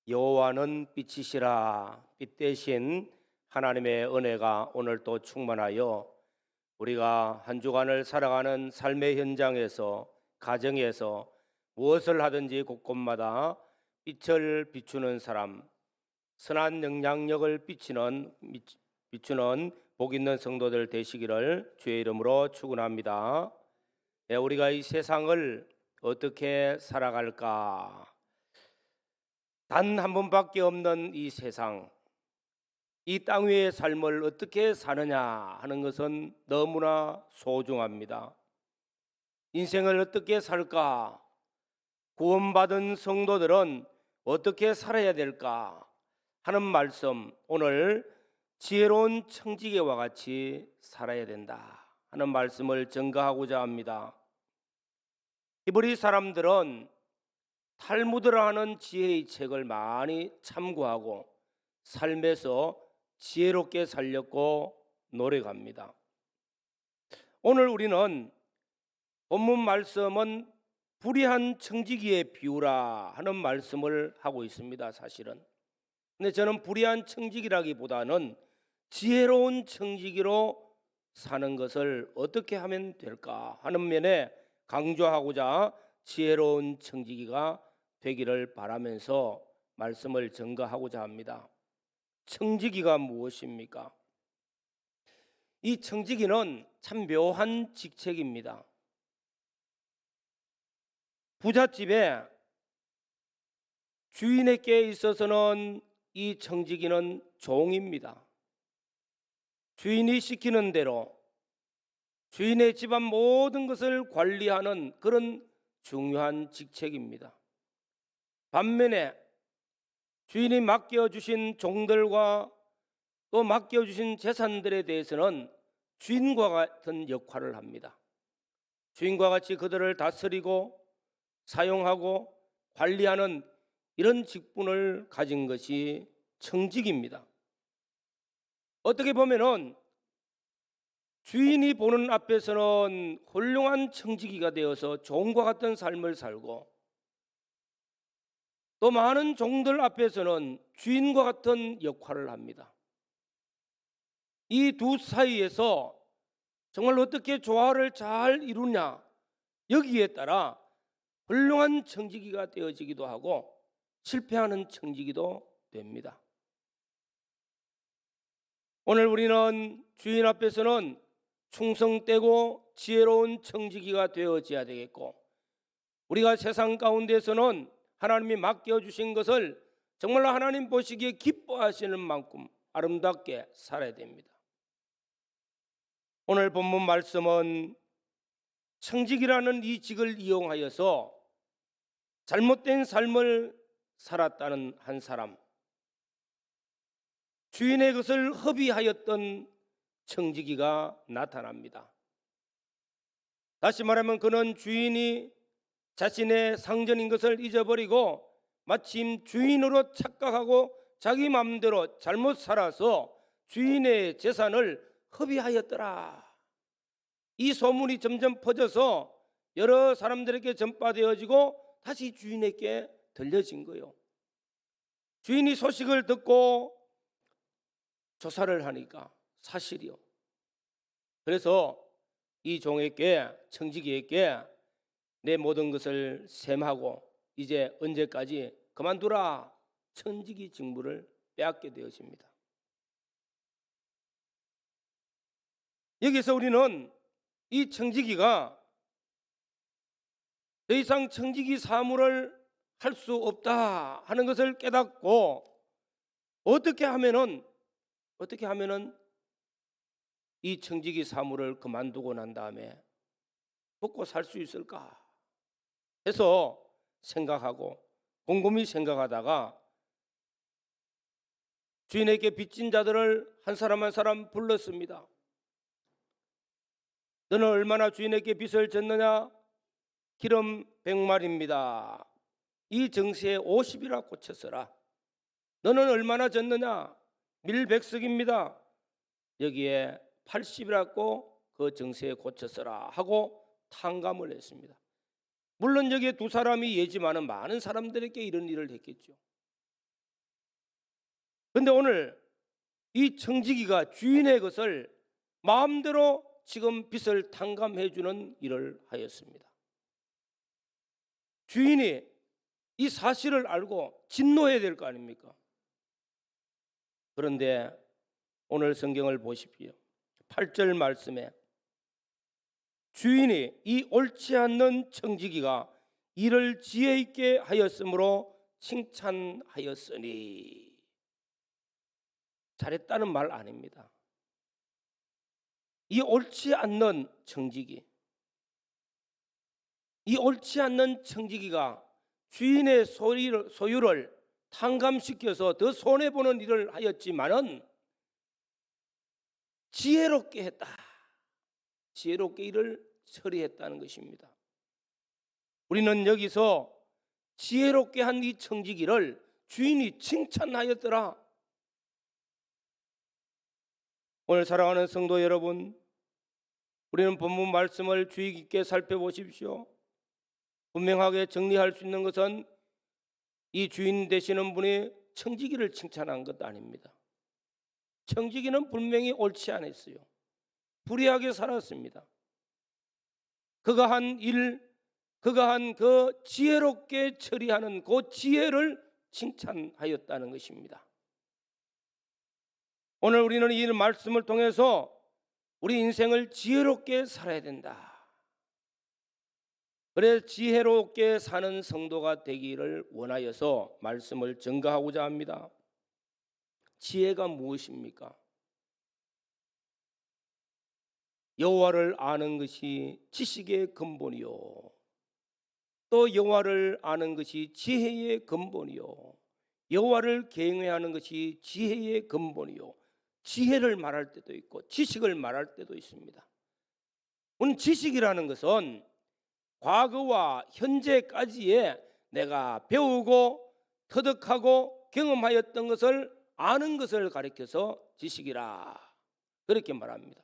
여호와는 빛이시라. 빛 대신 하나님의 은혜가 오늘도 충만하여 우리가 한 주간을 살아가는 삶의 현장에서, 가정에서 무엇을 하든지 곳곳마다 빛을 비추는 사람, 선한 영향력을 비추는 복 있는 성도들 되시기를 주의 이름으로 축원합니다. 우리가 이 세상을 어떻게 살아갈까? 단 한 번밖에 없는 이 세상, 이 땅 위의 삶을 어떻게 사느냐 하는 것은 너무나 소중합니다. 인생을 어떻게 살까? 구원받은 성도들은 어떻게 살아야 될까? 하는 말씀, 오늘 지혜로운 청지기와 같이 살아야 된다 하는 말씀을 전가하고자 합니다. 히브리 사람들은 탈무드라는 지혜의 책을 많이 참고하고 삶에서 지혜롭게 살렸고 노력합니다. 오늘 우리는 본문 말씀은 불의한 청지기의 비유라 하는 말씀을 하고 있습니다. 사실은. 근데 저는 불의한 청지기라기보다는 지혜로운 청지기로 사는 것을 어떻게 하면 될까 하는 면에 강조하고자 지혜로운 청지기가 되기를 바라면서 말씀을 전가하고자 합니다. 청지기가 무엇입니까? 이 청지기는 참 묘한 직책입니다. 부잣집에 주인에게 있어서는 이 청지기는 종입니다. 주인이 시키는 대로 주인의 집안 모든 것을 관리하는 그런 중요한 직책입니다. 반면에 주인이 맡겨주신 종들과 또 맡겨주신 재산들에 대해서는 주인과 같은 역할을 합니다. 주인과 같이 그들을 다스리고 사용하고 관리하는 이런 직분을 가진 것이 청직입니다. 어떻게 보면은 주인이 보는 앞에서는 훌륭한 청지기가 되어서 종과 같은 삶을 살고 또 많은 종들 앞에서는 주인과 같은 역할을 합니다. 이 두 사이에서 정말 어떻게 조화를 잘 이루냐, 여기에 따라 훌륭한 청지기가 되어지기도 하고 실패하는 청지기도 됩니다. 오늘 우리는 주인 앞에서는 충성되고 지혜로운 청지기가 되어져야 되겠고, 우리가 세상 가운데서는 하나님이 맡겨주신 것을 정말로 하나님 보시기에 기뻐하시는 만큼 아름답게 살아야 됩니다. 오늘 본문 말씀은 청지기라는 이 직을 이용하여서 잘못된 삶을 살았다는 한 사람, 주인의 것을 허비하였던 청지기가 나타납니다. 다시 말하면 그는 주인이 자신의 상전인 것을 잊어버리고 마침 주인으로 착각하고 자기 마음대로 잘못 살아서 주인의 재산을 허비하였더라. 이 소문이 점점 퍼져서 여러 사람들에게 전파되어지고 다시 주인에게 들려진 거예요. 주인이 소식을 듣고 조사를 하니까 사실이요. 그래서 이 종에게, 청지기에게 내 모든 것을 셈하고 이제 언제까지 그만두라, 청지기 직무를 빼앗게 되어집니다. 여기서 우리는 이 청지기가 더 이상 청지기 사무를 할 수 없다 하는 것을 깨닫고 어떻게 하면은 이 청지기 사무를 그만두고 난 다음에 먹고 살 수 있을까 해서 생각하고 곰곰이 생각하다가 주인에게 빚진 자들을 한 사람 한 사람 불렀습니다. 너는 얼마나 주인에게 빚을 졌느냐? 기름 100마리입니다. 이 정세에 50이라 고쳤어라. 너는 얼마나 졌느냐? 밀 100석입니다. 여기에 80이라고 그 정세에 고쳤어라 하고 탕감을 했습니다. 물론 여기에 두 사람이 예지만은 많은 사람들에게 이런 일을 했겠죠. 그런데 오늘 이 청지기가 주인의 것을 마음대로 지금 빚을 탕감해 주는 일을 하였습니다. 주인이 이 사실을 알고 진노해야 될 거 아닙니까? 그런데 오늘 성경을 보십시오. 8절 말씀에 주인이 이 옳지 않는 청지기가 이를 지혜 있게 하였으므로 칭찬하였으니. 잘했다는 말 아닙니다. 이 옳지 않는 청지기, 이 옳지 않는 청지기가 주인의 소유를 탕감시켜서 더 손해보는 일을 하였지만은 지혜롭게 했다. 지혜롭게 일을 처리했다는 것입니다. 우리는 여기서 지혜롭게 한 이 청지기를 주인이 칭찬하였더라. 오늘 사랑하는 성도 여러분, 우리는 본문 말씀을 주의 깊게 살펴보십시오. 분명하게 정리할 수 있는 것은 이 주인 되시는 분이 청지기를 칭찬한 것도 아닙니다. 청지기는 분명히 옳지 않았어요. 불의하게 살았습니다. 그가 한 일, 그가 한 그 지혜롭게 처리하는 그 지혜를 칭찬하였다는 것입니다. 오늘 우리는 이 말씀을 통해서 우리 인생을 지혜롭게 살아야 된다. 그래서 지혜롭게 사는 성도가 되기를 원하여서 말씀을 전가하고자 합니다. 지혜가 무엇입니까? 여호와를 아는 것이 지식의 근본이요, 또 여호와를 아는 것이 지혜의 근본이요, 여호와를 경외하는 것이 지혜의 근본이요. 지혜를 말할 때도 있고 지식을 말할 때도 있습니다. 오늘 지식이라는 것은 과거와 현재까지의 내가 배우고 터득하고 경험하였던 것을 아는 것을 가리켜서 지식이라 그렇게 말합니다.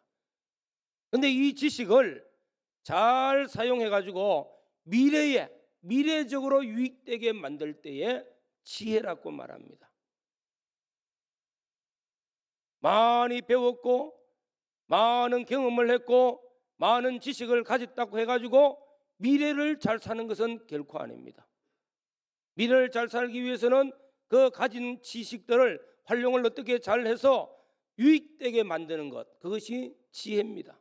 그런데 이 지식을 잘 사용해가지고 미래적으로 유익되게 만들 때에 지혜라고 말합니다. 많이 배웠고 많은 경험을 했고 많은 지식을 가졌다고 해가지고 미래를 잘 사는 것은 결코 아닙니다. 미래를 잘 살기 위해서는 그 가진 지식들을 활용을 어떻게 잘 해서 유익되게 만드는 것, 그것이 지혜입니다.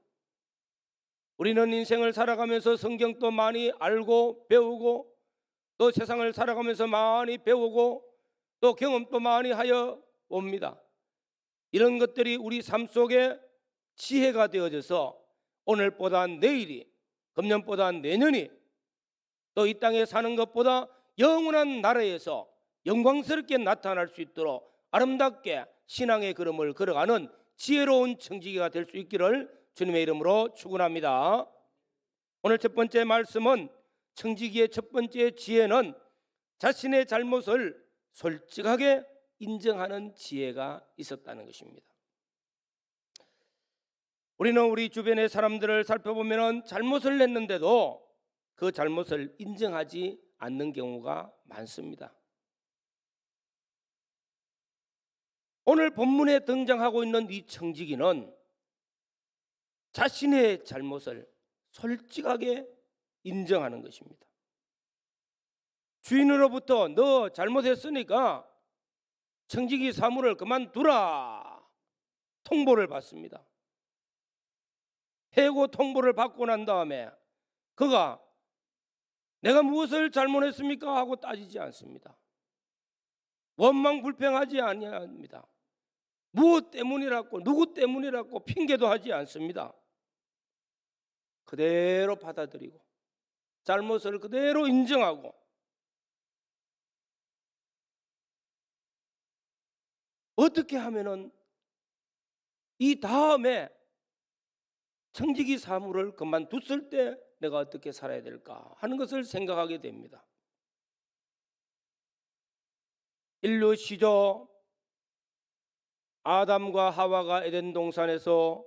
우리는 인생을 살아가면서 성경도 많이 알고 배우고 또 세상을 살아가면서 많이 배우고 또 경험도 많이 하여 옵니다. 이런 것들이 우리 삶 속에 지혜가 되어져서 오늘보다 내일이, 금년보다 내년이, 또 이 땅에 사는 것보다 영원한 나라에서 영광스럽게 나타날 수 있도록 아름답게 신앙의 걸음을 걸어가는 지혜로운 청지기가 될 수 있기를 주님의 이름으로 축원합니다. 오늘 첫 번째 말씀은 청지기의 첫 번째 지혜는 자신의 잘못을 솔직하게 인정하는 지혜가 있었다는 것입니다. 우리는 우리 주변의 사람들을 살펴보면 잘못을 했는데도 그 잘못을 인정하지 않는 경우가 많습니다. 오늘 본문에 등장하고 있는 이 청지기는 자신의 잘못을 솔직하게 인정하는 것입니다. 주인으로부터 너 잘못했으니까 청지기 사무를 그만두라 통보를 받습니다. 해고 통보를 받고 난 다음에 그가 내가 무엇을 잘못했습니까 하고 따지지 않습니다. 원망불평하지 아니합니다. 무엇 때문이라고 누구 때문이라고 핑계도 하지 않습니다. 그대로 받아들이고 잘못을 그대로 인정하고 어떻게 하면은 이 다음에 청지기 사무를 그만뒀을 때 내가 어떻게 살아야 될까 하는 것을 생각하게 됩니다. 인류 시조 아담과 하와가 에덴 동산에서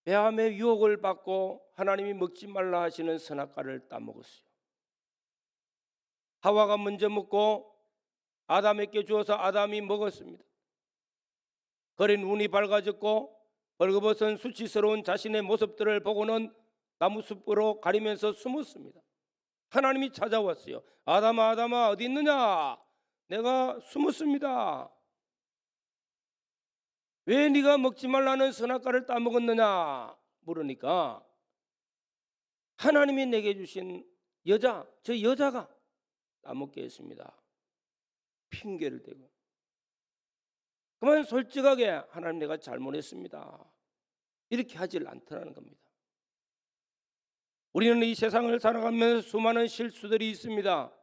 배암의 유혹을 받고 하나님이 먹지 말라 하시는 선악과를 따먹었어요. 하와가 먼저 먹고 아담에게 주어서 아담이 먹었습니다. 거린 눈이 밝아졌고 벌거벗은 수치스러운 자신의 모습들을 보고는 나무숲으로 가리면서 숨었습니다. 하나님이 찾아왔어요. 아담아, 아담아, 어디 있느냐? 내가 숨었습니다. 왜 네가 먹지 말라는 선악과를 따먹었느냐? 물으니까 하나님이 내게 주신 저 여자가 따먹게 했습니다. 핑계를 대고. 그만 솔직하게 하나님 내가 잘못했습니다. 이렇게 하질 않더라는 겁니다. 우리는 이 세상을 살아가면서 수많은 실수들이 있습니다.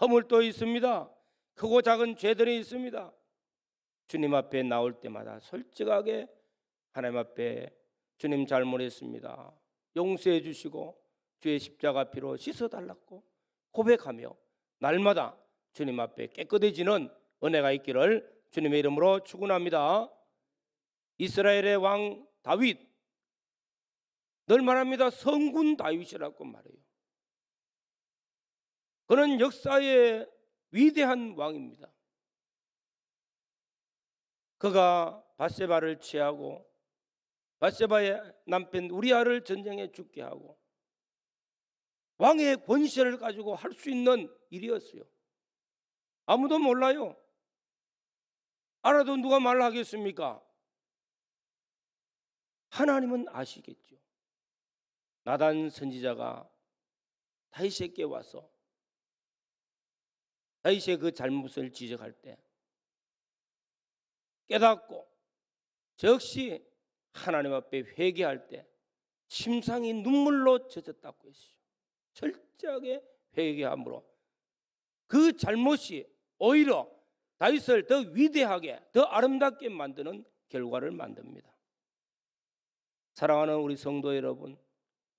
허물도 있습니다. 크고 작은 죄들이 있습니다. 주님 앞에 나올 때마다 솔직하게 하나님 앞에 주님 잘못했습니다. 용서해 주시고 주의 십자가 피로 씻어달라고 고백하며 날마다 주님 앞에 깨끗해지는 은혜가 있기를 주님의 이름으로 축원합니다. 이스라엘의 왕 다윗, 늘 말합니다. 성군 다윗이라고 말해요. 그는 역사의 위대한 왕입니다. 그가 밧세바를 취하고 밧세바의 남편 우리아를 전쟁에 죽게 하고 왕의 권세를 가지고 할 수 있는 일이었어요. 아무도 몰라요. 알아도 누가 말하겠습니까? 하나님은 아시겠죠. 나단 선지자가 다윗에게 와서 다윗의 그 잘못을 지적할 때 깨닫고 즉시 하나님 앞에 회개할 때 심상이 눈물로 젖었다고 했어요. 철저하게 회개함으로 그 잘못이 오히려 다윗을 더 위대하게 더 아름답게 만드는 결과를 만듭니다. 사랑하는 우리 성도 여러분,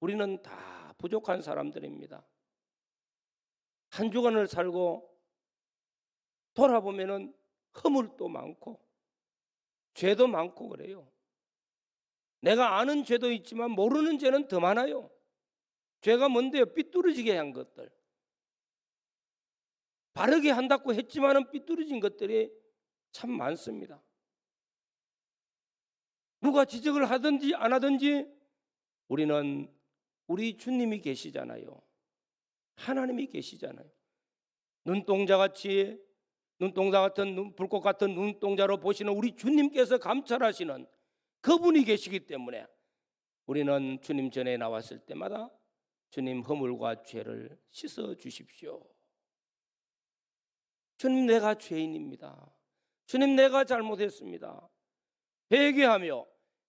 우리는 다 부족한 사람들입니다. 한 주간을 살고 돌아보면은 허물도 많고 죄도 많고 그래요. 내가 아는 죄도 있지만 모르는 죄는 더 많아요. 죄가 뭔데요? 삐뚤어지게 한 것들. 바르게 한다고 했지만은 삐뚤어진 것들이 참 많습니다. 누가 지적을 하든지 안 하든지 우리는 우리 주님이 계시잖아요. 하나님이 계시잖아요. 눈동자 같은 불꽃 같은 눈동자로 보시는 우리 주님께서 감찰하시는 그분이 계시기 때문에 우리는 주님 전에 나왔을 때마다 주님 허물과 죄를 씻어 주십시오. 주님 내가 죄인입니다. 주님 내가 잘못했습니다. 회개하며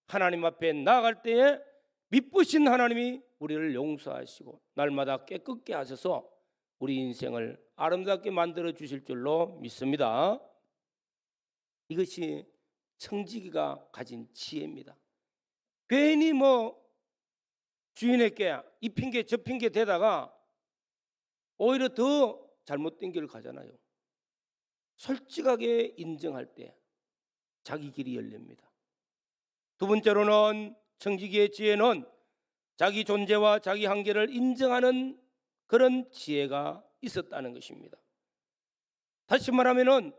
하나님 앞에 나아갈 때에 미쁘신 하나님이 우리를 용서하시고 날마다 깨끗게 하셔서 우리 인생을 아름답게 만들어 주실 줄로 믿습니다. 이것이 청지기가 가진 지혜입니다. 괜히 주인에게 이 핑계 저 핑계 대다가 오히려 더 잘못된 길을 가잖아요. 솔직하게 인정할 때 자기 길이 열립니다. 두 번째로는 청지기의 지혜는 자기 존재와 자기 한계를 인정하는 그런 지혜가 있었다는 것입니다. 다시 말하면은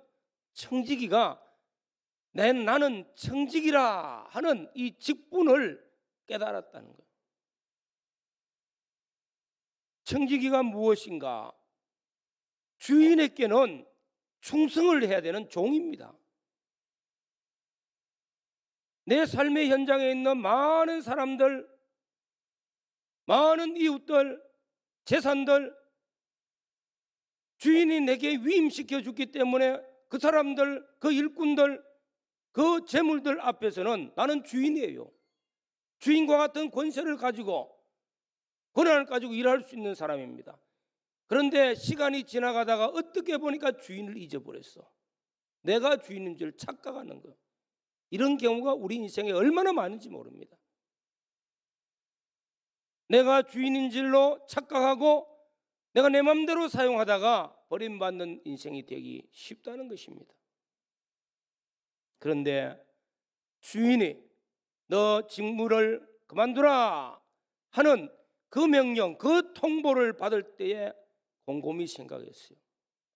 청지기가 나는 청지기라 하는 이 직분을 깨달았다는 거예요. 청지기가 무엇인가? 주인에게는 충성을 해야 되는 종입니다. 내 삶의 현장에 있는 많은 사람들, 많은 이웃들, 재산들, 주인이 내게 위임시켜 줬기 때문에 그 사람들, 그 일꾼들, 그 재물들 앞에서는 나는 주인이에요. 주인과 같은 권세를 가지고 권한을 가지고 일할 수 있는 사람입니다. 그런데 시간이 지나가다가 어떻게 보니까 주인을 잊어버렸어. 내가 주인인 줄 착각하는 거예요. 이런 경우가 우리 인생에 얼마나 많은지 모릅니다. 내가 주인인 줄로 착각하고 내가 내 마음대로 사용하다가 버림받는 인생이 되기 쉽다는 것입니다. 그런데 주인이 너 직무를 그만두라 하는 그 명령, 그 통보를 받을 때에 곰곰이 생각했어요.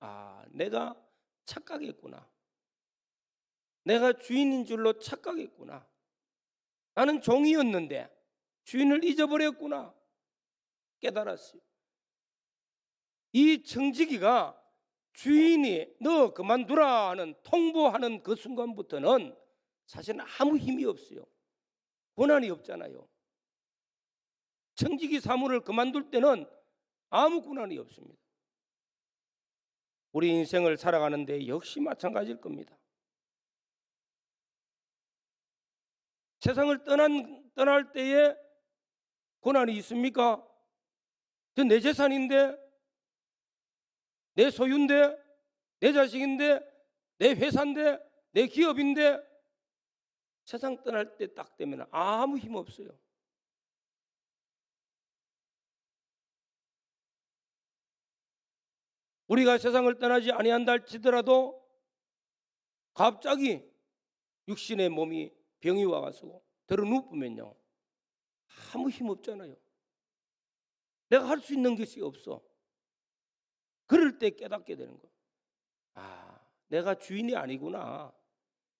아, 내가 착각했구나. 내가 주인인 줄로 착각했구나. 나는 종이었는데 주인을 잊어버렸구나. 깨달았어요. 이 청지기가 주인이 너 그만두라 하는 통보하는 그 순간부터는 사실은 아무 힘이 없어요. 권한이 없잖아요. 청지기 사무를 그만둘 때는 아무 권한이 없습니다. 우리 인생을 살아가는데 역시 마찬가지일 겁니다. 세상을 떠날 때에 권한이 있습니까? 저 내 재산인데, 내 소유인데, 내 자식인데, 내 회사인데, 내 기업인데, 세상 떠날 때 딱 되면 아무 힘 없어요. 우리가 세상을 떠나지 아니한다 할지더라도 갑자기 육신의 몸이 병이 와가지고 들어 누우면요 아무 힘 없잖아요. 내가 할 수 있는 것이 없어. 그럴 때 깨닫게 되는 거예요. 아, 내가 주인이 아니구나.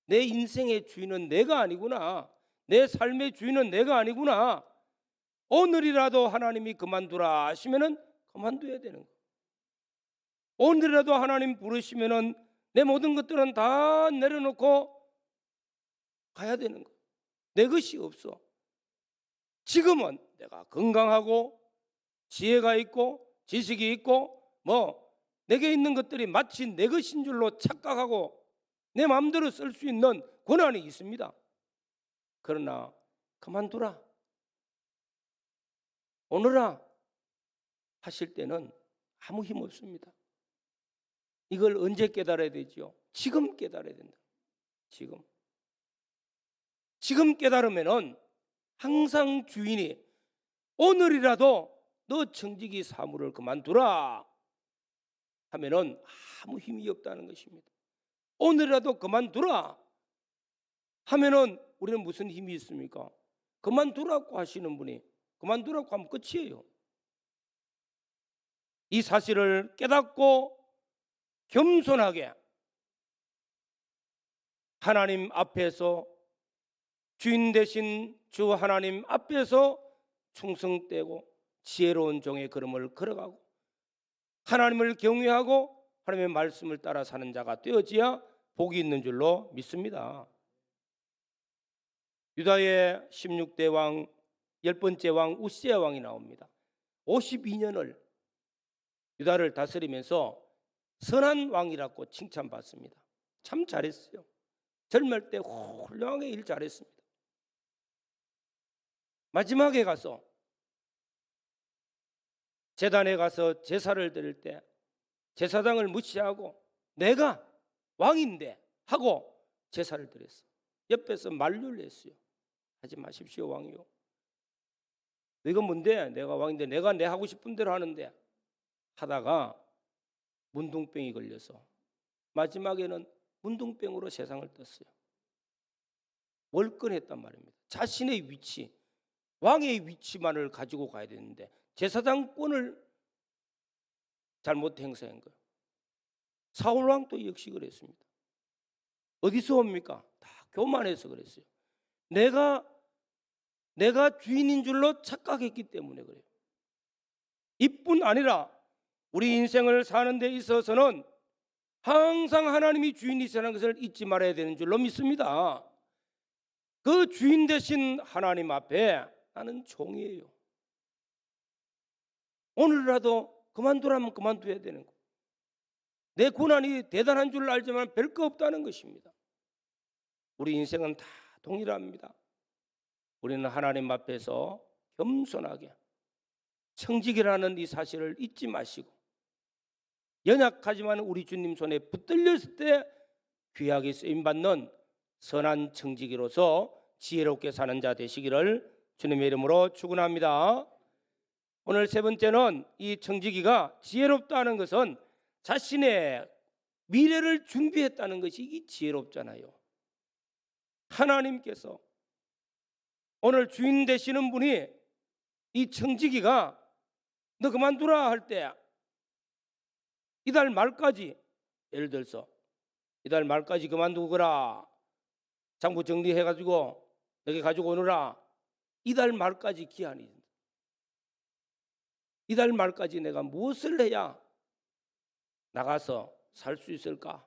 내 인생의 주인은 내가 아니구나. 내 삶의 주인은 내가 아니구나. 오늘이라도 하나님이 그만두라 하시면은 그만둬야 되는 거예요. 오늘이라도 하나님 부르시면은 내 모든 것들은 다 내려놓고 가야 되는 거예요. 내 것이 없어. 지금은 내가 건강하고 지혜가 있고 지식이 있고 내게 있는 것들이 마치 내 것인 줄로 착각하고 내 마음대로 쓸 수 있는 권한이 있습니다. 그러나 그만두라, 오너라 하실 때는 아무 힘 없습니다. 이걸 언제 깨달아야 되죠? 지금 깨달아야 된다. 지금 깨달으면은 항상 주인이 오늘이라도 너 청지기 사무를 그만두라 하면은 아무 힘이 없다는 것입니다. 오늘이라도 그만두라 하면은 우리는 무슨 힘이 있습니까? 그만두라고 하시는 분이 그만두라고 하면 끝이에요. 이 사실을 깨닫고 겸손하게 하나님 앞에서 주인 되신 주 하나님 앞에서 충성되고 지혜로운 종의 걸음을 걸어가고 하나님을 경외하고 하나님의 말씀을 따라 사는 자가 되어지야 복이 있는 줄로 믿습니다. 유다의 16대 왕 10번째 왕 우시야 왕이 나옵니다. 52년을 유다를 다스리면서 선한 왕이라고 칭찬받습니다. 참 잘했어요. 젊을 때 훌륭하게 일 잘했습니다. 마지막에 가서 제단에 가서 제사를 드릴 때 제사장을 무시하고 내가 왕인데 하고 제사를 드렸어. 옆에서 만류를 했어요. 하지 마십시오 왕이요. 이건 뭔데? 내가 왕인데 내가 내 하고 싶은 대로 하는데 하다가 문둥병이 걸려서 마지막에는 문둥병으로 세상을 떴어요. 월권했단 말입니다. 자신의 위치, 왕의 위치만을 가지고 가야 되는데 제사장권을 잘못 행사한 거예요. 사울 왕도 역시 그랬습니다. 어디서 옵니까? 다 교만해서 그랬어요. 내가 주인인 줄로 착각했기 때문에 그래요. 이뿐 아니라 우리 인생을 사는 데 있어서는 항상 하나님이 주인이시라는 것을 잊지 말아야 되는 줄로 믿습니다. 그 주인 되신 하나님 앞에 나는 종이에요. 오늘이라도 그만두라면 그만둬야 되는 거. 내 고난이 대단한 줄 알지만 별거 없다는 것입니다. 우리 인생은 다 동일합니다. 우리는 하나님 앞에서 겸손하게 청지기라는 이 사실을 잊지 마시고 연약하지만 우리 주님 손에 붙들렸을 때 귀하게 쓰임받는 선한 청지기로서 지혜롭게 사는 자 되시기를 주님의 이름으로 축원합니다. 오늘 세 번째는 이 청지기가 지혜롭다는 것은 자신의 미래를 준비했다는 것이 이 지혜롭잖아요. 하나님께서 오늘 주인 되시는 분이 이 청지기가 너 그만두라 할 때 이달 말까지 예를 들어서 이달 말까지 그만두거라 장부 정리해가지고 여기 가지고 오느라 이달 말까지 기한이 있습니다. 이달 말까지 내가 무엇을 해야 나가서 살 수 있을까?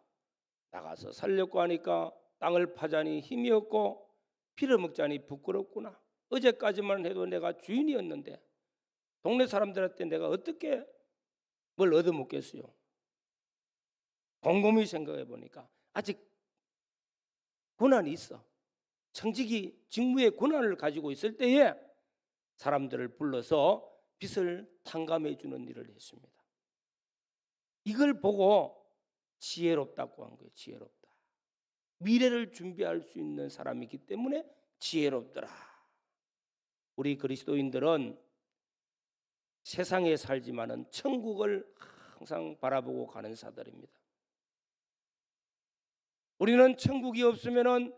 나가서 살려고 하니까 땅을 파자니 힘이 없고 빌어먹자니 부끄럽구나. 어제까지만 해도 내가 주인이었는데 동네 사람들한테 내가 어떻게 뭘 얻어먹겠어요? 곰곰이 생각해 보니까 아직 고난이 있어. 청직이 직무의 고난을 가지고 있을 때에 사람들을 불러서 빚을 탕감해 주는 일을 했습니다. 이걸 보고 지혜롭다고 한 거예요. 지혜롭다. 미래를 준비할 수 있는 사람이기 때문에 지혜롭더라. 우리 그리스도인들은 세상에 살지만은 천국을 항상 바라보고 가는 자들입니다. 우리는 천국이 없으면은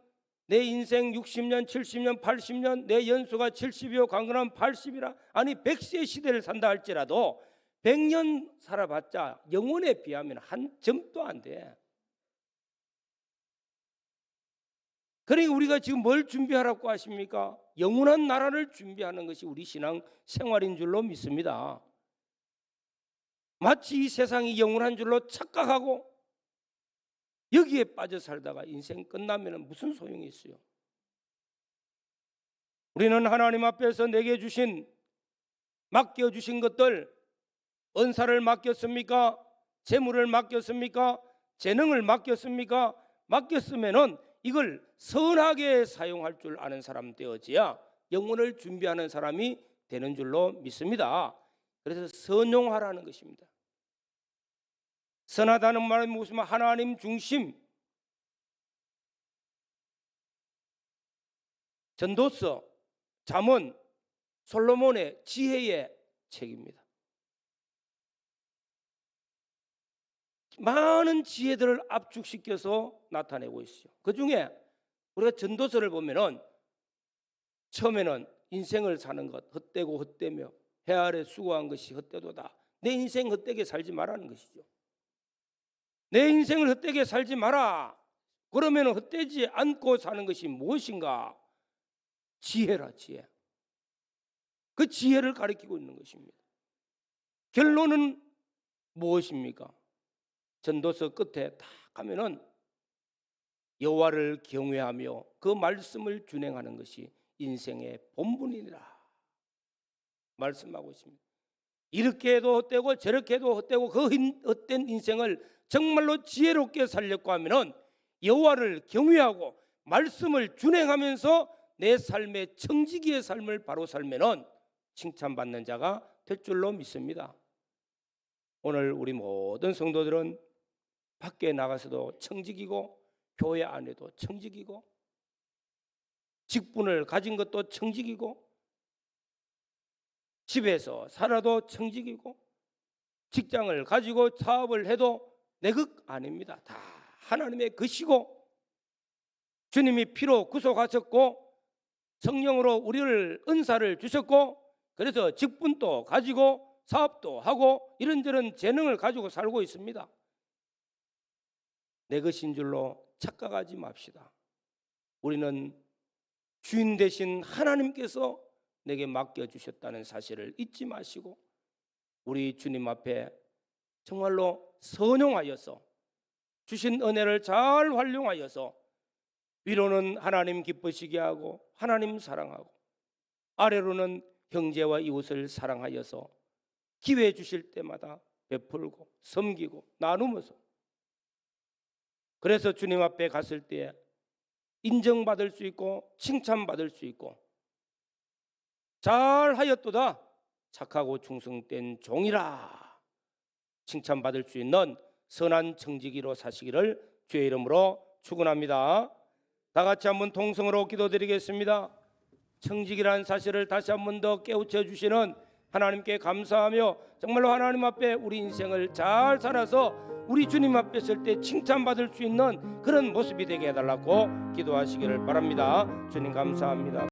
내 인생 60년, 70년, 80년, 내 연수가 70이요 강건한 80이라 아니 100세 시대를 산다 할지라도 100년 살아봤자 영혼에 비하면 한 점도 안 돼. 그러니까 우리가 지금 뭘 준비하라고 하십니까? 영원한 나라를 준비하는 것이 우리 신앙 생활인 줄로 믿습니다. 마치 이 세상이 영원한 줄로 착각하고 여기에 빠져 살다가 인생 끝나면 무슨 소용이 있어요? 우리는 하나님 앞에서 내게 주신 맡겨주신 것들, 은사를 맡겼습니까? 재물을 맡겼습니까? 재능을 맡겼습니까? 맡겼으면은 이걸 선하게 사용할 줄 아는 사람 되어져야 영혼을 준비하는 사람이 되는 줄로 믿습니다. 그래서 선용하라는 것입니다. 선하다는 말은 무슨 말? 하나님 중심. 전도서, 잠언, 솔로몬의 지혜의 책입니다. 많은 지혜들을 압축시켜서 나타내고 있어요. 그중에 우리가 전도서를 보면은 처음에는 인생을 사는 것 헛되고 헛되며 해 아래 수고한 것이 헛되도다. 내 인생 헛되게 살지 말라는 것이죠. 내 인생을 헛되게 살지 마라. 그러면 헛되지 않고 사는 것이 무엇인가? 지혜라, 지혜. 그 지혜를 가리키고 있는 것입니다. 결론은 무엇입니까? 전도서 끝에 딱 가면은 여호와를 경외하며 그 말씀을 준행하는 것이 인생의 본분이니라 말씀하고 있습니다. 이렇게 해도 헛되고 저렇게 해도 헛되고 그 헛된 인생을 정말로 지혜롭게 살려고 하면은 여호와를 경외하고 말씀을 준행하면서 내 삶의 청지기의 삶을 바로 살면은 칭찬받는 자가 될 줄로 믿습니다. 오늘 우리 모든 성도들은 밖에 나가서도 청지기고 교회 안에도 청지기고 직분을 가진 것도 청지기고 집에서 살아도 청지기고 직장을 가지고 사업을 해도 내 것 아닙니다. 다 하나님의 것이고 주님이 피로 구속하셨고 성령으로 우리를 은사를 주셨고 그래서 직분도 가지고 사업도 하고 이런저런 재능을 가지고 살고 있습니다. 내 것인 줄로 착각하지 맙시다. 우리는 주인 되신 하나님께서 내게 맡겨주셨다는 사실을 잊지 마시고 우리 주님 앞에 정말로 선용하여서 주신 은혜를 잘 활용하여서 위로는 하나님 기쁘시게 하고 하나님 사랑하고 아래로는 형제와 이웃을 사랑하여서 기회 주실 때마다 베풀고 섬기고 나누면서 그래서 주님 앞에 갔을 때 인정받을 수 있고 칭찬받을 수 있고 잘하였도다 착하고 충성된 종이라 칭찬받을 수 있는 선한 청지기로 사시기를 주의 이름으로 축원합니다. 다 같이 한번 통성으로 기도드리겠습니다. 청지기라는 사실을 다시 한번 더 깨우쳐 주시는 하나님께 감사하며 정말로 하나님 앞에 우리 인생을 잘 살아서 우리 주님 앞에 설 때 칭찬받을 수 있는 그런 모습이 되게 해달라고 기도하시기를 바랍니다. 주님 감사합니다.